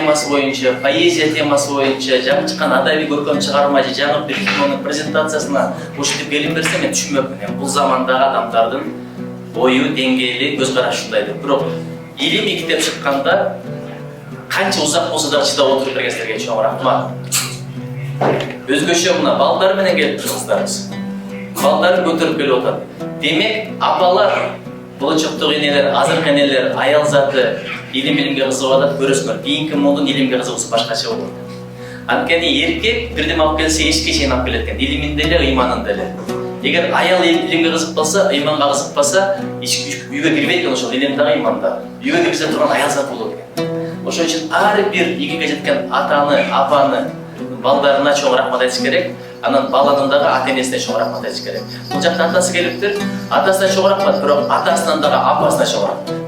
темасы боюнча, поэзия темасы боюнча жаңы чыккан адабий көркөм чыгарма же жаңы бир кинонун презентациясына ушинтип келип берсе мен түшүнбөпмүн. Бул замандагы адамдардын бою, деңгээли, көз карашы ушундай деп. Бирок илимий китеп чыкканда канча узак болсо да чыдап отуруп бергенсиздерге чоң рахмат. Өзгөчө мына балдар менен келип кыздарыбыз. Балдарын көтөрүп келип атат. Демек, апалар, болочоктогу энелер, азыркы энелер, аял заты илимге кызыгып атат, көрөсүңөр. Кийинки модун илимге кызыгысы башкача болот. Анткени эркек бирдеме алып келсе, эчке чейин алып келет экен. Илиминде эле, ыйманында эле. Эгер аял илимге кызык болсо, ыйманга кызыкпаса, үйгө кирбейт экен ошол илим дагы ыйманда. Үйгө киргизе турган аял заты болот экен. Ошон үчүн ар бир ийгиге жеткен атаны, апаны, балдарына чоң рахмат айтыш керек. Анан баланын дагы ата-энесине чоң рахмат айтыш керек. Бул жакта атасы келиптир. Атасына чоң рахмат, бирок атасынан дагы апасына чоң рахмат.